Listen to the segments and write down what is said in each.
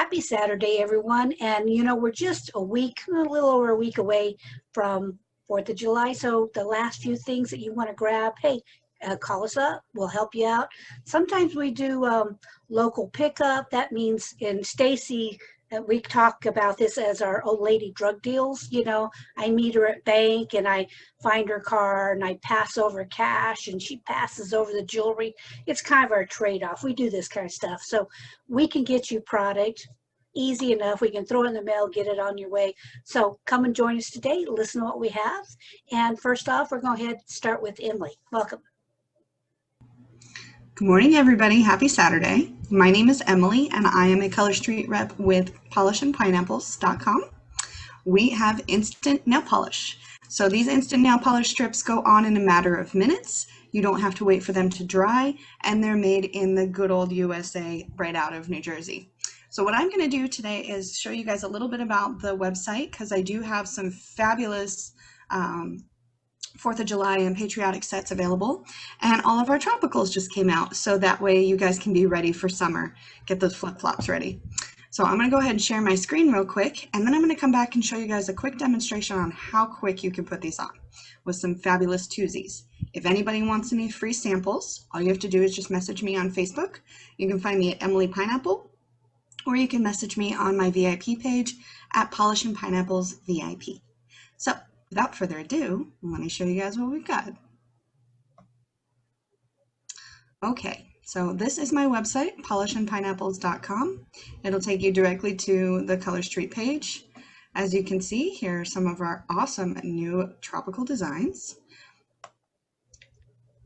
Happy Saturday, everyone. And you know, we're just a little over a week away from 4th of July. So the last few things that you want to grab, hey, call us up. We'll help you out. Sometimes we do local pickup. That means in Stacy, we talk about this as our old lady drug deals. You know, I meet her at bank and I find her car and I pass over cash and she passes over the jewelry. It's kind of our trade-off. We do this kind of stuff. So we can get you product easy enough. We can throw it in the mail, get it on your way. So come and join us today. Listen to what we have. And first off, we're going to go ahead and start with Emily. Welcome. Good morning, everybody. Happy Saturday. My name is Emily, and I am a Color Street rep with PolishAndPineapples.com. We have instant nail polish. So these instant nail polish strips go on in a matter of minutes. You don't have to wait for them to dry, and they're made in the good old USA right out of New Jersey. So what I'm going to do today is show you guys a little bit about the website, because I do have some fabulous 4th of July and patriotic sets available, and all of our tropicals just came out, so that way you guys can be ready for summer. Get those flip-flops ready. So I'm going to go ahead and share my screen real quick, and then I'm going to come back and show you guys a quick demonstration on how quick you can put these on with some fabulous twosies. If anybody wants any free samples, all you have to do is just message me on Facebook. You can find me at Emily Pineapple, or you can message me on my VIP page at Polish and Pineapples VIP. So without further ado, let me show you guys what we've got. Okay, so this is my website, PolishAndPineapples.com. It'll take you directly to the Color Street page. As you can see, here are some of our awesome new tropical designs.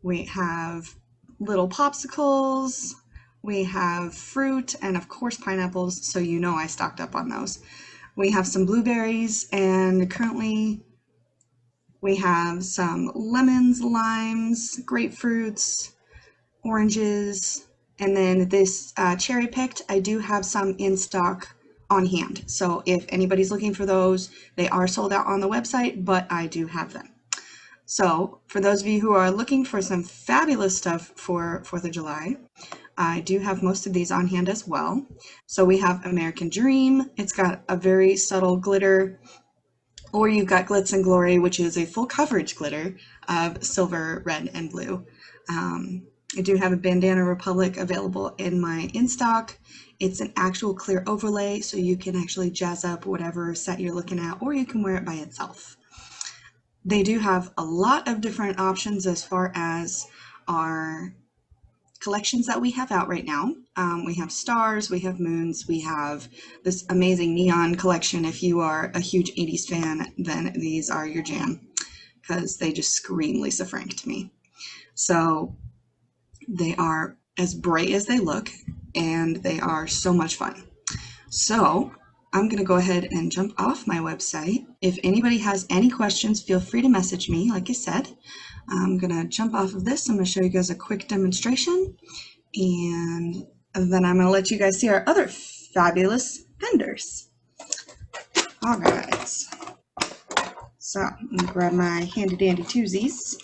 We have little popsicles, we have fruit, and of course pineapples, so you know I stocked up on those. We have some blueberries, and currently we have some lemons, limes, grapefruits, oranges, and then this cherry picked, I do have some in stock on hand. So if anybody's looking for those, they are sold out on the website, but I do have them. So for those of you who are looking for some fabulous stuff for 4th of July, I do have most of these on hand as well. So we have American Dream. It's got a very subtle glitter. Or you've got Glitz and Glory, which is a full coverage glitter of silver, red, and blue. I do have a Bandana Republic available in my in-stock. It's an actual clear overlay, so you can actually jazz up whatever set you're looking at, or you can wear it by itself. They do have a lot of different options as far as our collections that we have out right now. We have stars, we have moons, we have this amazing neon collection. If you are a huge 80s fan, then these are your jam, because they just scream Lisa Frank to me. So they are as bright as they look, and they are so much fun. So I'm going to go ahead and jump off my website. If anybody has any questions, feel free to message me, like I said. I'm going to jump off of this. I'm going to show you guys a quick demonstration, and then I'm going to let you guys see our other fabulous vendors. All right. So I'm going to grab my handy dandy twosies.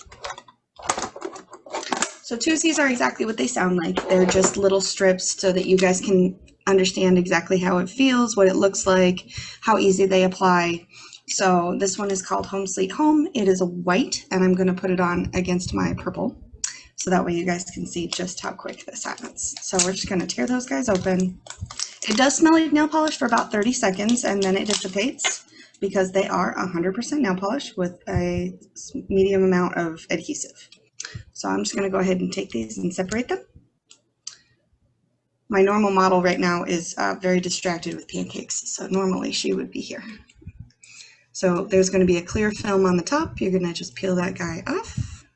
So twosies are exactly what they sound like. They're just little strips so that you guys can understand exactly how it feels, what it looks like, how easy they apply. So this one is called Home Sweet Home. It is a white, and I'm going to put it on against my purple, so that way you guys can see just how quick this happens. So we're just going to tear those guys open. It does smell like nail polish for about 30 seconds, and then it dissipates, because they are 100% nail polish with a medium amount of adhesive. So I'm just going to go ahead and take these and separate them. My normal model right now is very distracted with pancakes, so normally she would be here. So there's going to be a clear film on the top. You're going to just peel that guy off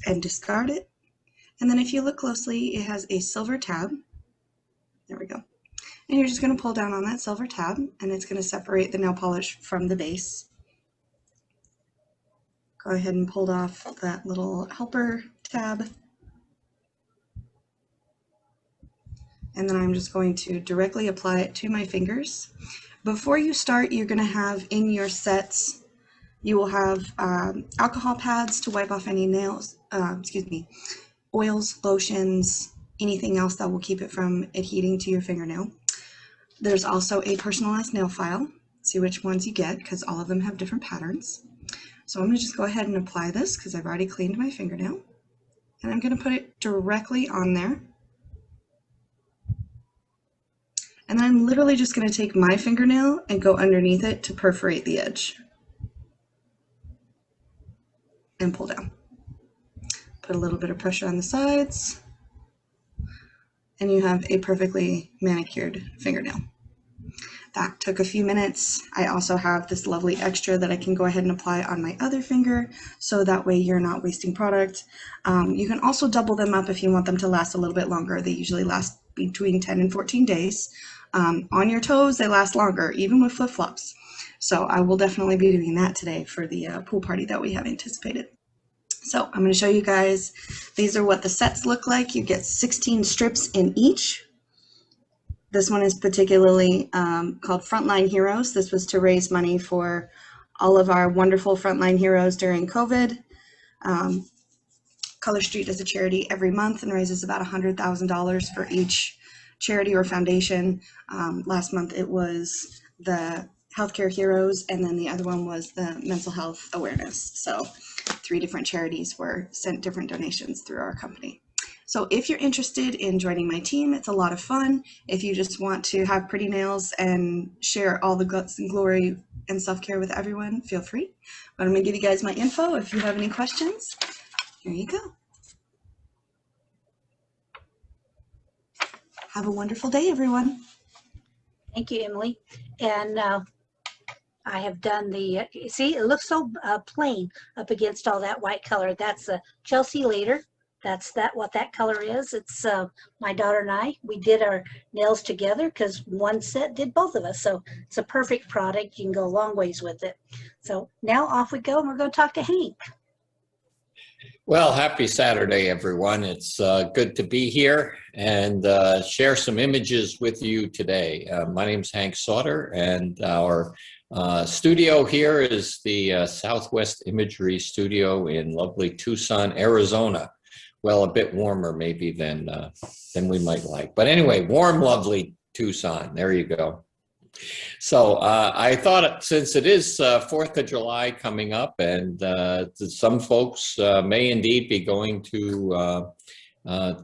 and discard it. And then if you look closely, it has a silver tab. There we go. And you're just going to pull down on that silver tab, and it's going to separate the nail polish from the base. Go ahead and pull off that little helper tab. And then I'm just going to directly apply it to my fingers. Before you start, you're going to have in your sets, you will have alcohol pads to wipe off any nails, oils, lotions, anything else that will keep it from adhering to your fingernail. There's also a personalized nail file. See which ones you get because all of them have different patterns. So I'm going to just go ahead and apply this because I've already cleaned my fingernail. And I'm going to put it directly on there. And I'm literally just going to take my fingernail and go underneath it to perforate the edge. And pull down. Put a little bit of pressure on the sides. And you have a perfectly manicured fingernail. That took a few minutes. I also have this lovely extra that I can go ahead and apply on my other finger, so that way you're not wasting product. You can also double them up if you want them to last a little bit longer. They usually last between 10 and 14 days. On your toes, they last longer, even with flip-flops. So I will definitely be doing that today for the pool party that we have anticipated. So I'm going to show you guys, these are what the sets look like. You get 16 strips in each. This one is particularly called Frontline Heroes. This was to raise money for all of our wonderful frontline heroes during COVID. Color Street does a charity every month and raises about $100,000 for each charity or foundation. Last month it was the Healthcare Heroes, and then the other one was the Mental Health Awareness. So 3 different charities were sent different donations through our company. So if you're interested in joining my team, it's a lot of fun. If you just want to have pretty nails and share all the guts and glory and self-care with everyone, feel free. But I'm going to give you guys my info. If you have any questions, here you go. Have a wonderful day, everyone. Thank you, Emily. And I have done the, see, it looks so plain up against all that white color. That's a Chelsea Later. That's what that color is. It's my daughter and I, we did our nails together because one set did both of us. So it's a perfect product. You can go a long ways with it. So now off we go, and we're going to talk to Hank. Well, happy Saturday, everyone. It's good to be here and share some images with you today. My name's Hank Sauter, and our studio here is the Southwest Imagery Studio in lovely Tucson, Arizona. Well, a bit warmer maybe than we might like. But anyway, warm, lovely Tucson. There you go. So I thought, since it is 4th of July coming up, and some folks may indeed be going to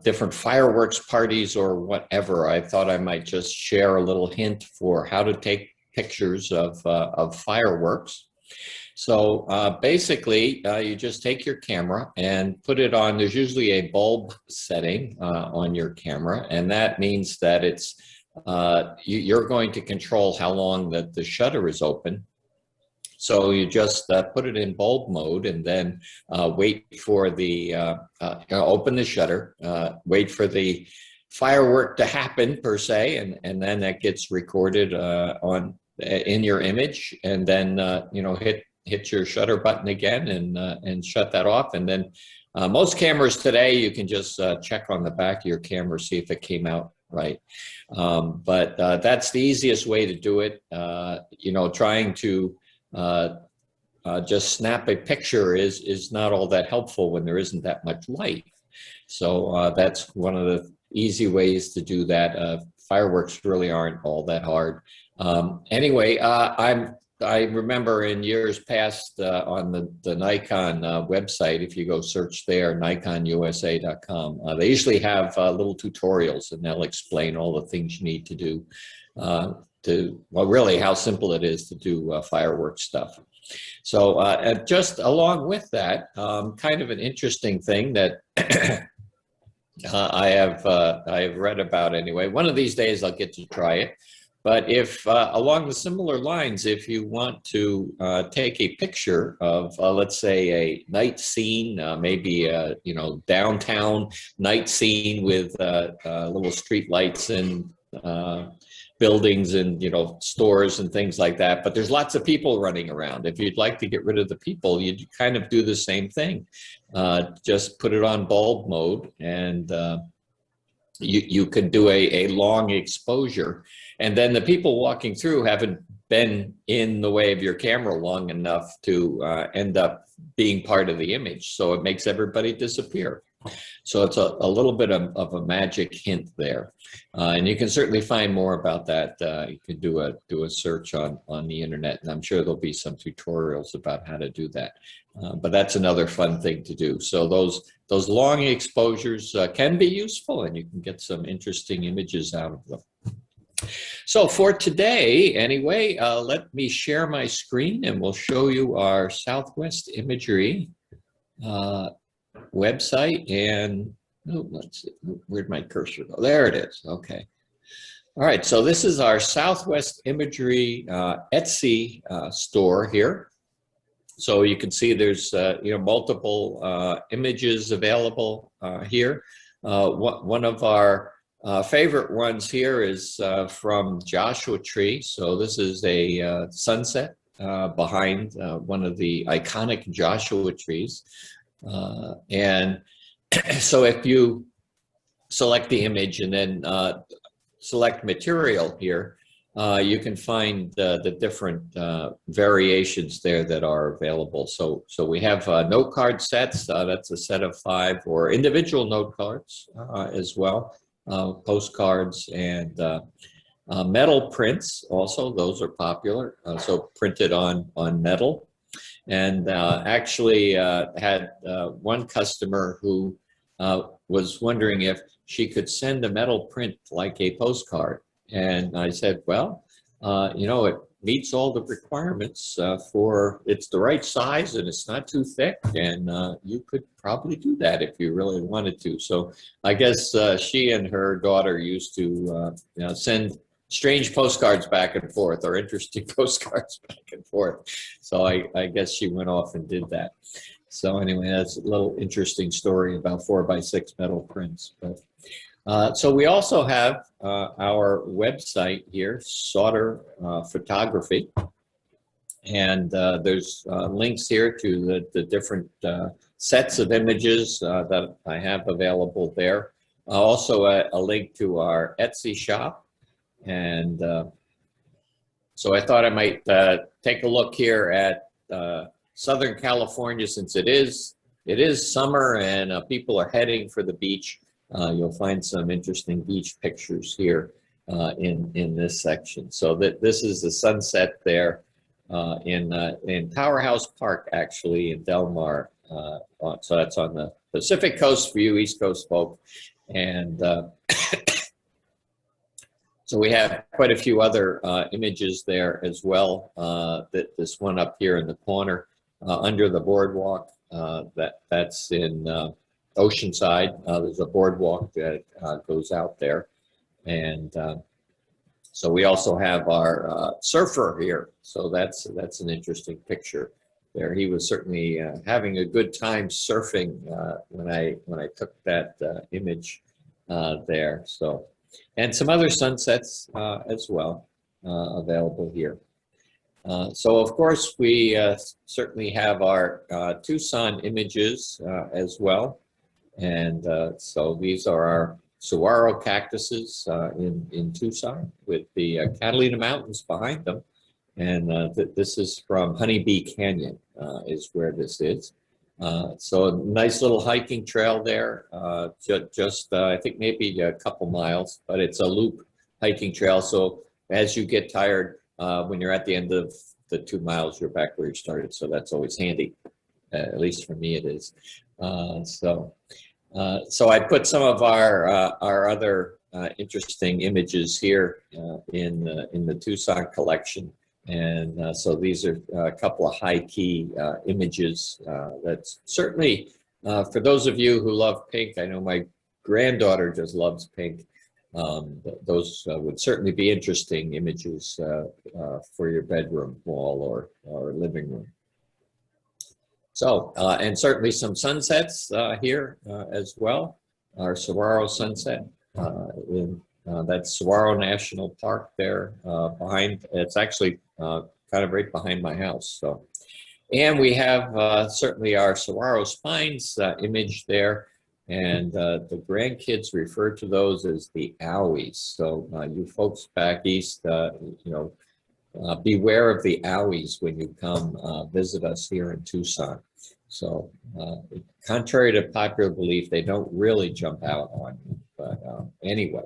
different fireworks parties or whatever, I thought I might just share a little hint for how to take pictures of fireworks. So basically, you just take your camera and put it on. There's usually a bulb setting on your camera, and that means that it's you're going to control how long that the shutter is open. So you just put it in bulb mode, and then wait for the open the shutter, wait for the firework to happen per se, and then that gets recorded in your image, and then hit your shutter button again and shut that off. And then most cameras today, you can just check on the back of your camera, see if it came out right. But that's the easiest way to do it. Trying to just snap a picture is not all that helpful when there isn't that much light. So that's one of the easy ways to do that. Fireworks really aren't all that hard. Anyway, I remember in years past on the Nikon website, if you go search there, nikonusa.com, they usually have little tutorials, and they'll explain all the things you need to do well, really how simple it is to do fireworks stuff. So just along with that, kind of an interesting thing that I have read about anyway. One of these days I'll get to try it. But if along the similar lines, if you want to take a picture of, let's say, a night scene, maybe a downtown night scene with little street lights and buildings and stores and things like that, but there's lots of people running around. If you'd like to get rid of the people, you'd kind of do the same thing. Just put it on bulb mode, and you could do a long exposure. And then the people walking through haven't been in the way of your camera long enough to end up being part of the image. So it makes everybody disappear. So it's a little bit of a magic hint there. And you can certainly find more about that. You can do a search on the internet, and I'm sure there'll be some tutorials about how to do that. But that's another fun thing to do. So those long exposures can be useful, and you can get some interesting images out of them. So for today, anyway, let me share my screen and we'll show you our Southwest Imagery website. And let's see, where'd my cursor go? There it is. Okay. All right. So this is our Southwest Imagery Etsy store here. So you can see there's multiple images available here. One of our favorite ones here is from Joshua Tree. So this is a sunset behind one of the iconic Joshua trees. And so if you select the image and then select material here, you can find the different variations there that are available. So we have note card sets. That's a set of 5, or individual note cards as well. Postcards and metal prints also, those are popular, so printed on metal. And actually had one customer who was wondering if she could send a metal print like a postcard. And I said, well, it meets all the requirements for, it's the right size and it's not too thick, and you could probably do that if you really wanted to. So I guess she and her daughter used to send strange postcards back and forth, or interesting postcards back and forth. So I guess she went off and did that. So anyway, that's a little interesting story about 4x6 metal prints. But so we also have our website here, Sauter Photography, and there's links here to the different sets of images that I have available there. Also a link to our Etsy shop, and so I thought I might take a look here at Southern California, since it is summer and people are heading for the beach. You'll find some interesting beach pictures here in this section. So this is the sunset there in Powerhouse Park, actually, in Del Mar. So that's on the Pacific Coast for you East Coast folk. And so we have quite a few other images there as well. This one up here in the corner under the boardwalk, that's in Oceanside. There's a boardwalk that goes out there. And so we also have our surfer here. So that's an interesting picture there. He was certainly having a good time surfing when I took that image there. So, and some other sunsets as well available here. So of course we certainly have our Tucson images as well. And so these are our Saguaro cactuses in Tucson with the Catalina Mountains behind them. And this is from Honeybee Canyon is where this is. So a nice little hiking trail there, just I think maybe a couple miles, but it's a loop hiking trail. So as you get tired, when you're at the end of the 2 miles, you're back where you started. So that's always handy, at least for me it is. So I put some of our other interesting images here in the Tucson collection. And so these are a couple of high-key images that's certainly, for those of you who love pink, I know my granddaughter just loves pink. Those would certainly be interesting images for your bedroom wall or living room. So, and certainly some sunsets here as well. Our Saguaro sunset that's Saguaro National Park there behind. It's actually kind of right behind my house. So, and we have certainly our Saguaro Spines image there, and the grandkids refer to those as the owies. So you folks back east, beware of the owies when you come visit us here in Tucson. So contrary to popular belief, they don't really jump out on you. But anyway,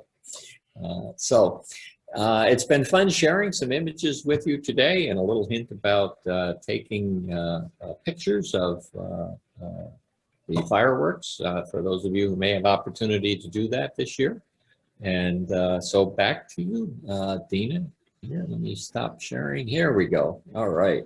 it's been fun sharing some images with you today and a little hint about taking pictures of the fireworks for those of you who may have opportunity to do that this year. And so back to you, Dina. Here, let me stop sharing. Here we go. All right.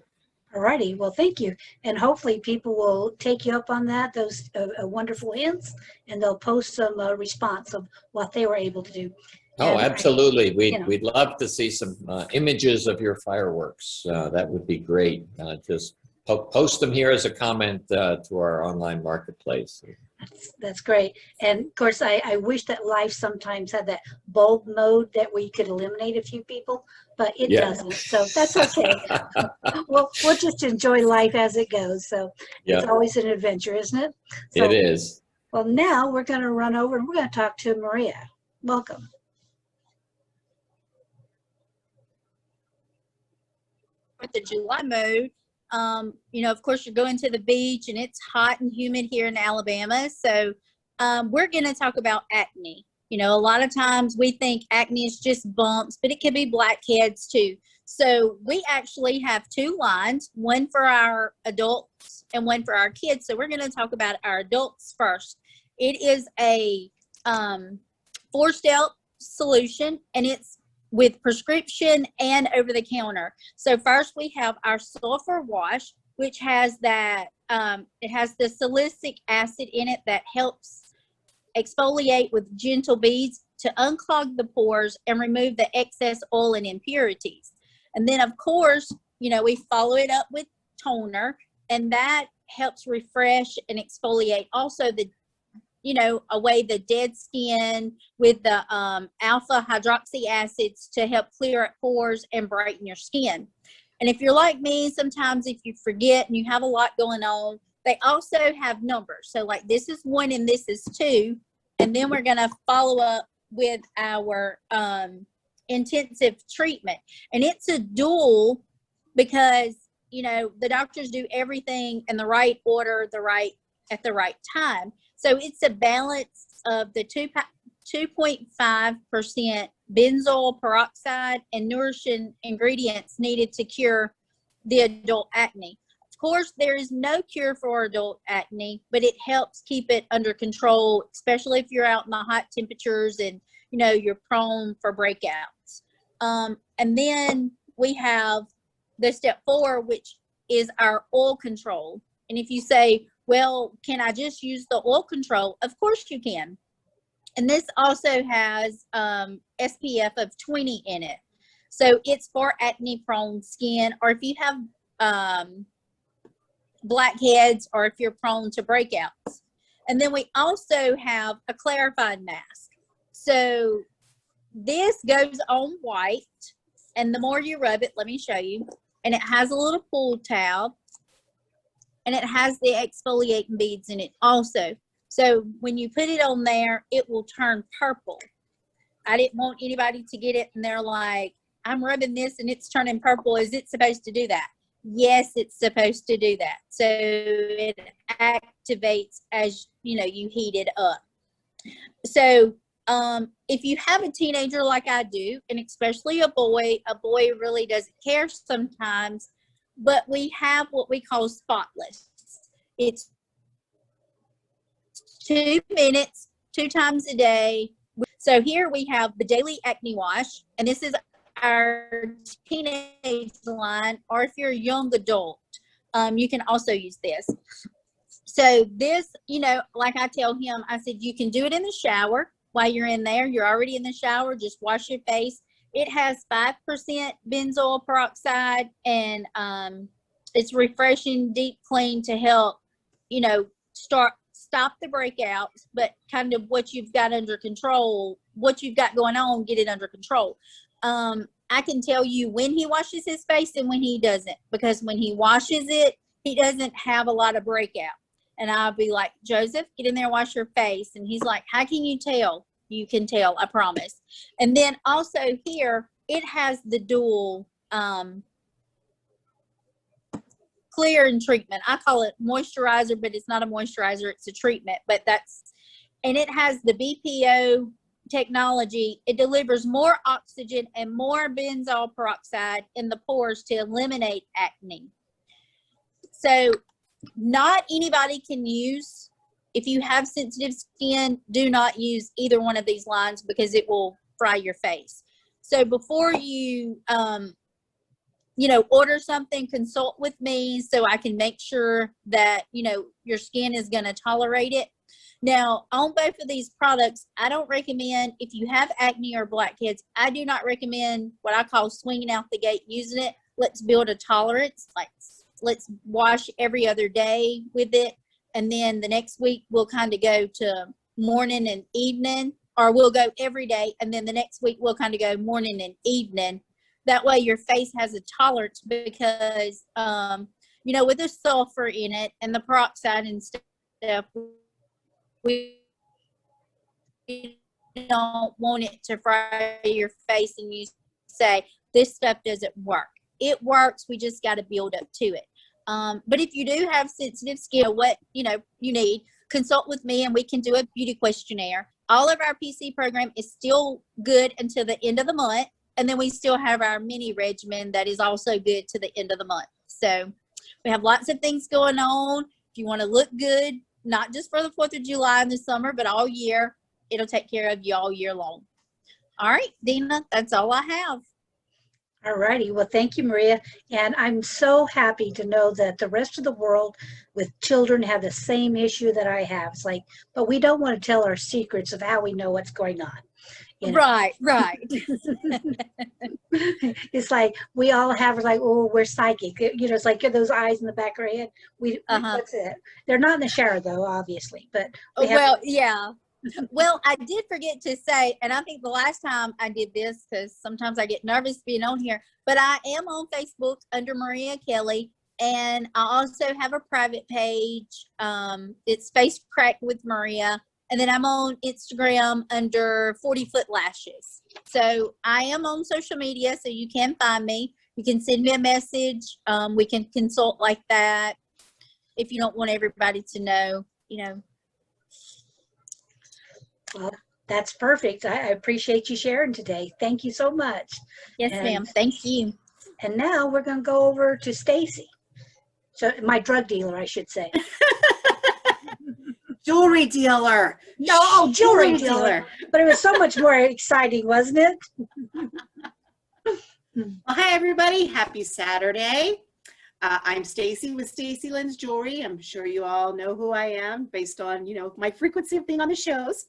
Alrighty, well, thank you. And hopefully people will take you up on that, those wonderful hints, and they'll post some response of what they were able to do. Oh, And absolutely. know. We'd love to see some images of your fireworks. That would be great. Just post them here as a comment to our online marketplace. That's great. And of course, I wish that life sometimes had that bulb mode that we could eliminate a few people, but it doesn't. So that's okay. we'll just enjoy life as it goes. So it's always an adventure, isn't it? So, it is. Well, now we're going to run over and we're going to talk to Maria. Welcome. With the July mode, you know, of course, you're going to the beach and it's hot and humid here in Alabama. So we're going to talk about acne. You know, a lot of times we think acne is just bumps, but it can be blackheads too. So we actually have two lines, one for our adults and one for our kids. So we're going to talk about our adults first. It is a 4-step solution, and it's with prescription and over the counter. So first we have our Sulfur Wash, which has that, it has the salicylic acid in it that helps exfoliate with gentle beads to unclog the pores and remove the excess oil and impurities. And then of course, you know, we follow it up with toner, and that helps refresh and exfoliate also the, you know, away the dead skin with the alpha hydroxy acids to help clear up pores and brighten your skin. And if you're like me, sometimes if you forget and you have a lot going on, they also have numbers. So like this is 1 and this is 2. And then we're going to follow up with our intensive treatment. And it's a dual because, you know, the doctors do everything in the right order, at the right time. So it's a balance of the 2.5% benzoyl peroxide and nourishing ingredients needed to cure the adult acne. Of course, there is no cure for adult acne, but it helps keep it under control, especially if you're out in the hot temperatures and, you know, you're prone for breakouts. And then we have the step 4, which is our oil control. And if you say, well, can I just use the oil control? Of course you can. And this also has SPF of 20 in it. So it's for acne prone skin, or if you have blackheads, or if you're prone to breakouts. And then we also have a clarified mask. So this goes on white, and the more you rub it, let me show you, and it has a little pull tab. And it has the exfoliating beads in it also. So when you put it on there, it will turn purple. I didn't want anybody to get it and they're like, I'm rubbing this and it's turning purple. Is it supposed to do that? Yes, it's supposed to do that. So it activates as, you know, you heat it up. So if you have a teenager like I do, and especially a boy really doesn't care sometimes, but we have what we call spotless. It's 2 minutes, 2 times a day. So here we have the Daily Acne Wash, and this is our teenage line, or if you're a young adult, you can also use this. So this, you know, like I tell him, I said, you can do it in the shower while you're in there. You're already in the shower, just wash your face. It has 5% benzoyl peroxide, and it's refreshing, deep clean to help, you know, stop the breakouts, but kind of what you've got under control, what you've got going on, get it under control. I can tell you when he washes his face and when he doesn't, because when he washes it, he doesn't have a lot of breakout. And I'll be like, Joseph, get in there, wash your face. And he's like, how can you tell? You can tell, I promise. And then also here, it has the dual clear and treatment. I call it moisturizer, but it's not a moisturizer, it's a treatment. But and it has the BPO technology. It delivers more oxygen and more benzoyl peroxide in the pores to eliminate acne. So not anybody can use. If you have sensitive skin, do not use either one of these lines because it will fry your face. So before you, order something, consult with me so I can make sure that, your skin is going to tolerate it. Now, on both of these products, I don't recommend, if you have acne or blackheads, I do not recommend what I call swinging out the gate using it. Let's build a tolerance. Like, let's wash every other day with it. And then the next week, we'll kind of go to morning and evening, or we'll go every day. And then the next week, we'll kind of go morning and evening. That way your face has a tolerance because, with the sulfur in it and the peroxide and stuff, we don't want it to fry your face and you say, this stuff doesn't work. It works. We just got to build up to it. But if you do have sensitive skin, what you need, consult with me and we can do a beauty questionnaire. All of our PC program is still good until the end of the month. And then we still have our mini regimen that is also good to the end of the month. So we have lots of things going on. If you want to look good, not just for the 4th of July in the summer, but all year, it'll take care of you all year long. All right, Dina, that's all I have. All righty. Well, thank you, Maria. And I'm so happy to know that the rest of the world with children have the same issue that I have. It's like, but we don't want to tell our secrets of how we know what's going on. Right. It's like we all have like, oh, we're psychic. It's like those eyes in the back of our head. What's it? They're not in the shower though, obviously. But yeah. Well, I did forget to say, and I think the last time I did this, because sometimes I get nervous being on here, but I am on Facebook under Maria Kelly, and I also have a private page. It's Face Crack with Maria. And then I'm on Instagram under 40 Foot Lashes. So I am on social media, so you can find me. You can send me a message. We can consult like that if you don't want everybody to know, Well, that's perfect. I appreciate you sharing today. Thank you so much. Yes, ma'am. Thank you. And now we're going to go over to Stacy. So my drug dealer, I should say. Jewelry dealer. No, jewelry dealer. But it was so much more exciting, wasn't it? Well, hi, everybody. Happy Saturday. I'm Stacy with Stacy Lynn's Jewelry. I'm sure you all know who I am based on, my frequency of being on the shows.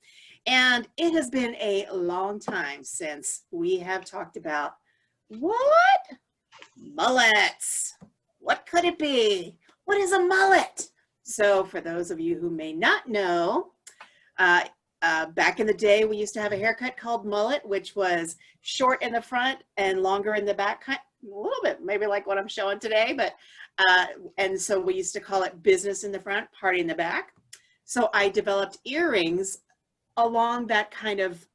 And it has been a long time since we have talked about what? Mullets. What could it be? What is a mullet? So for those of you who may not know, back in the day, we used to have a haircut called mullet, which was short in the front and longer in the back, a little bit, maybe like what I'm showing today, but, and so we used to call it business in the front, party in the back. So I developed earrings along that kind of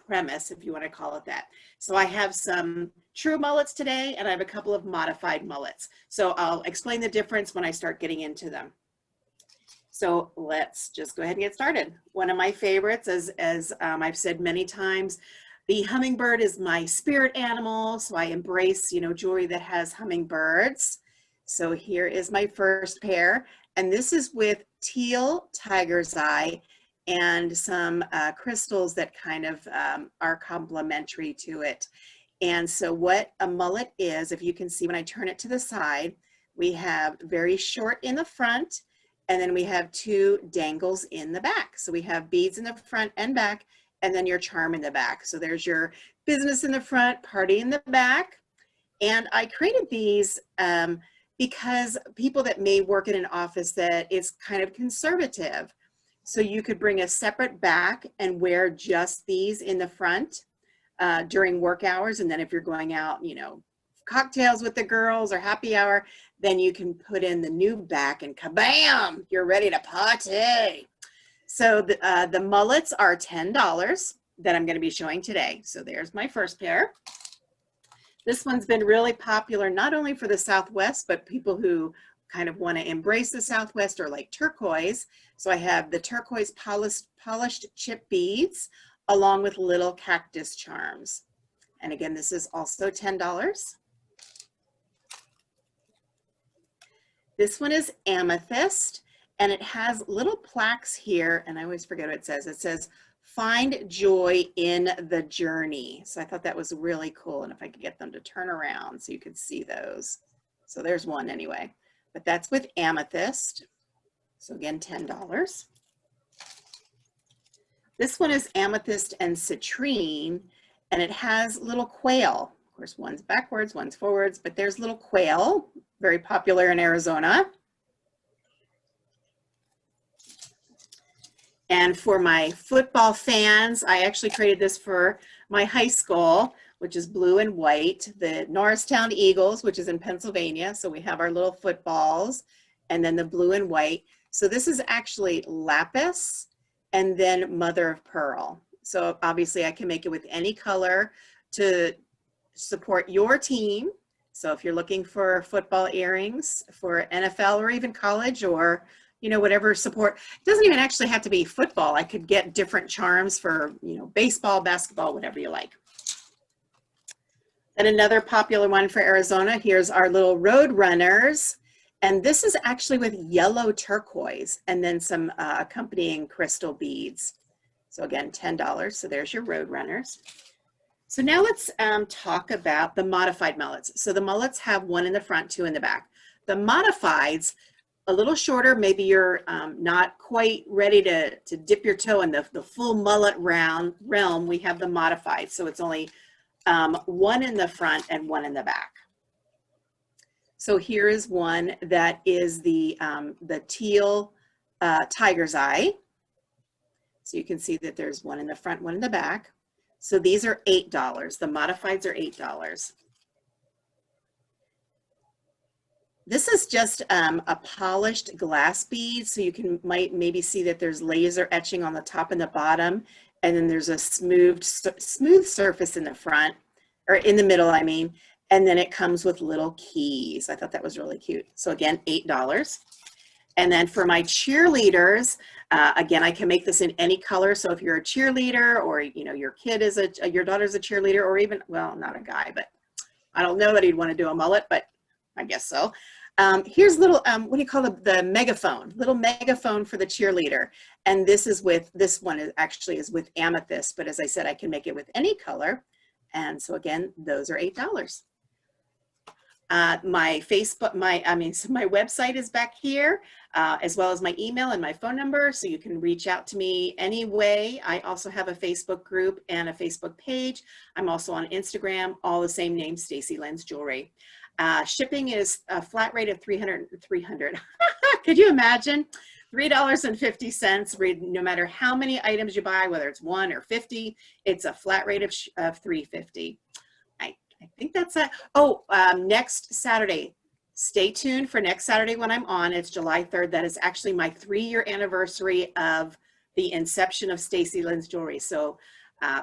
premise, if you want to call it that. So I have some true mullets today, and I have a couple of modified mullets. So I'll explain the difference when I start getting into them. So let's just go ahead and get started. One of my favorites, as I've said many times, the hummingbird is my spirit animal. So I embrace, jewelry that has hummingbirds. So here is my first pair. And this is with teal tiger's eye and some crystals that kind of are complementary to it. And so what a mullet is, if you can see when I turn it to the side, we have very short in the front, and then we have two dangles in the back. So we have beads in the front and back, and then your charm in the back. So there's your business in the front, party in the back. And I created these because people that may work in an office that is kind of conservative. So you could bring a separate back and wear just these in the front during work hours. And then if you're going out, cocktails with the girls or happy hour, then you can put in the new back and kabam, you're ready to party. So the mullets are $10 that I'm going to be showing today. So there's my first pair. This one's been really popular, not only for the Southwest, but people who kind of want to embrace the Southwest or like turquoise. So I have the turquoise polished chip beads along with little cactus charms. And again, this is also $10. This one is Amethyst, and it has little plaques here, and I always forget what it says. It says, "Find joy in the journey." So I thought that was really cool, and if I could get them to turn around so you could see those. So there's one anyway, but that's with Amethyst. So again, $10. This one is Amethyst and Citrine, and it has little quail. Of course, one's backwards, one's forwards, but there's little quail, very popular in Arizona. And for my football fans, I actually created this for my high school, which is blue and white, the Norristown Eagles, which is in Pennsylvania. So we have our little footballs and then the blue and white. So this is actually lapis and then mother of pearl. So obviously I can make it with any color to support your team. So if you're looking for football earrings for NFL or even college, or whatever support, it doesn't even actually have to be football. I could get different charms for, baseball, basketball, whatever you like. And another popular one for Arizona, here's our little road runners. And this is actually with yellow turquoise and then some accompanying crystal beads. So again, $10. So there's your road runners. So now let's talk about the modified mullets. So the mullets have one in the front, two in the back. The modifieds, a little shorter, maybe you're not quite ready to dip your toe in the full mullet realm, we have the modified. So it's only one in the front and one in the back. So here is one that is the teal tiger's eye. So you can see that there's one in the front, one in the back. So these are $8. The modifieds are $8. This is just a polished glass bead. So you can maybe see that there's laser etching on the top and the bottom. And then there's a smooth surface in the front, or in the middle, I mean. And then it comes with little keys. I thought that was really cute. So again, $8. And then for my cheerleaders, again, I can make this in any color. So if you're a cheerleader, or your kid is your daughter's a cheerleader, or even, well, not a guy, but I don't know that he'd want to do a mullet, but I guess so. Here's little, what do you call the megaphone? Little megaphone for the cheerleader. And this one is with Amethyst, but as I said, I can make it with any color. And so again, those are $8. My website is back here, as well as my email and my phone number, so you can reach out to me any way. I also have a Facebook group and a Facebook page. I'm also on Instagram, all the same name, Stacy Lenz Jewelry. Shipping is a flat rate of $300. Could you imagine? $3.50. No matter how many items you buy, whether it's 1 or 50, it's a flat rate of $3.50. I think that's it. Oh, next Saturday, stay tuned for next Saturday when I'm on. It's July 3rd. That is actually my 3-year anniversary of the inception of Stacy Lenz Jewelry. So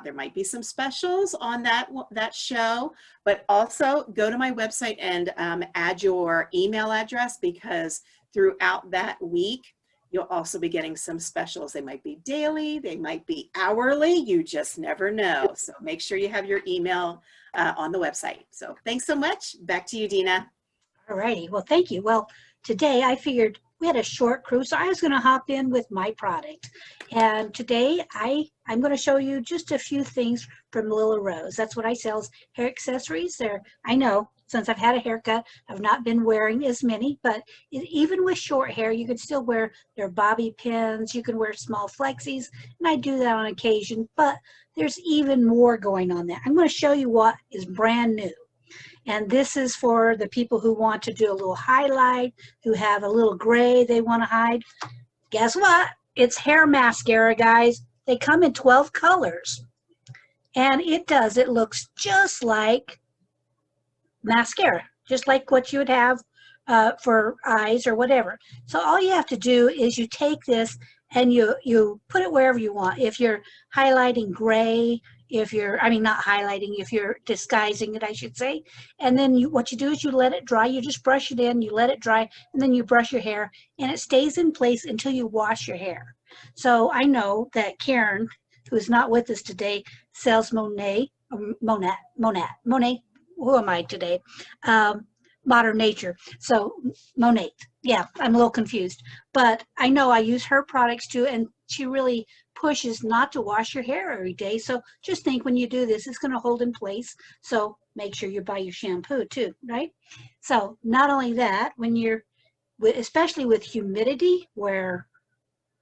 there might be some specials on that show, but also go to my website and add your email address, because throughout that week, you'll also be getting some specials. They might be daily, they might be hourly, you just never know. So make sure you have your email on the website. So thanks so much. Back to you, Dina. All righty. Well, thank you. Well, today I figured we had a short cruise, so I was going to hop in with my product. And today I'm going to show you just a few things from Lila Rose. That's what I sell, is hair accessories. I know, since I've had a haircut, I've not been wearing as many, but even with short hair, you can still wear their bobby pins. You can wear small flexies, and I do that on occasion, but there's even more going on there. I'm going to show you what is brand new. And this is for the people who want to do a little highlight, who have a little gray they want to hide. Guess what? It's hair mascara, guys. They come in 12 colors. And it looks just like mascara, just like what you would have for eyes or whatever. So all you have to do is you take this and you put it wherever you want. If you're highlighting gray, if you're, I mean, not highlighting, if you're disguising it, I should say. And then what you do is you let it dry. You just brush it in, you let it dry, and then you brush your hair, and it stays in place until you wash your hair. So I know that Karen, who's not with us today, sells Monet, who am I today? Modern Nature. So Monet. Yeah, I'm a little confused. But I know I use her products too, and she really pushes not to wash your hair every day. So just think when you do this, it's going to hold in place. So make sure you buy your shampoo too, right? So not only that, when you're, especially with humidity, where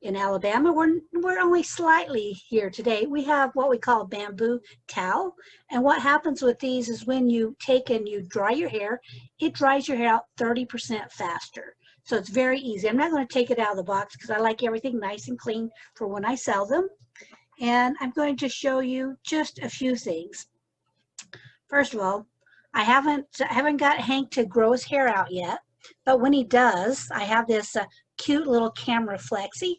in Alabama, we're only slightly here today. We have what we call a bamboo towel. And what happens with these is when you take and you dry your hair, it dries your hair out 30% faster. So it's very easy. I'm not going to take it out of the box because I like everything nice and clean for when I sell them. And I'm going to show you just a few things. First of all, I haven't got Hank to grow his hair out yet, but when he does, I have this cute little camera flexi,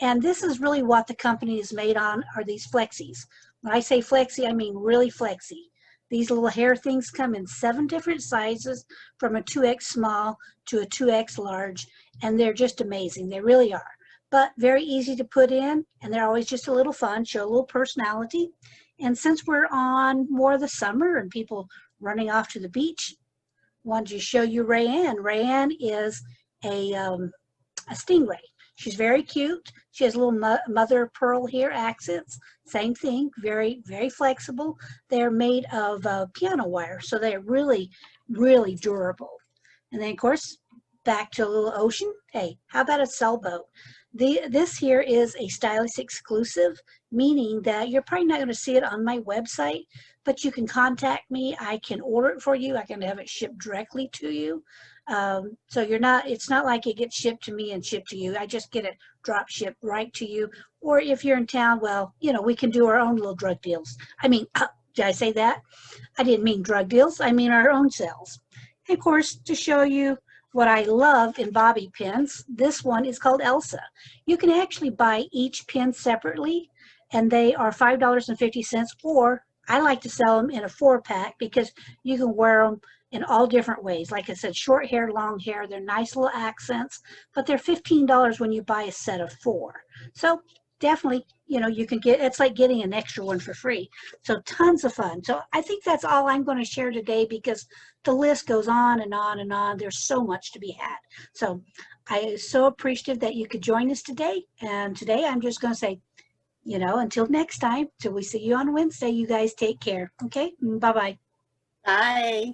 and this is really what the company is made on, are these flexies. When I say flexi, I mean really flexi. These little hair things come in 7 different sizes, from a 2X small to a 2X large, and they're just amazing. They really are. But very easy to put in, and they're always just a little fun, show a little personality. And since we're on more of the summer and people running off to the beach, I wanted to show you Rayanne. Rayanne is a stingray. She's very cute. She has little mother of pearl hair accents. Same thing, very, very flexible. They're made of piano wire, so they're really, really durable. And then, of course, back to a little ocean. Hey, how about a sailboat? This here is a stylist exclusive, meaning that you're probably not going to see it on my website, but you can contact me. I can order it for you. I can have it shipped directly to you. So it's not like it gets shipped to me and shipped to you. I just get it drop shipped right to you. Or if you're in town, well, we can do our own little drug deals. I mean, did I say that? I didn't mean drug deals. I mean our own sales. And of course, to show you what I love in bobby pins, this one is called Elsa. You can actually buy each pin separately, and they are $5.50, or I like to sell them in a 4-pack because you can wear them in all different ways. Like I said, short hair, long hair, they're nice little accents, but they're $15 when you buy a set of 4. So definitely, you can get, it's like getting an extra one for free. So tons of fun. So I think that's all I'm going to share today, because the list goes on and on and on. There's so much to be had. So I am so appreciative that you could join us today. And today I'm just going to say, until next time, till we see you on Wednesday, you guys take care. Okay? Bye-bye. Bye.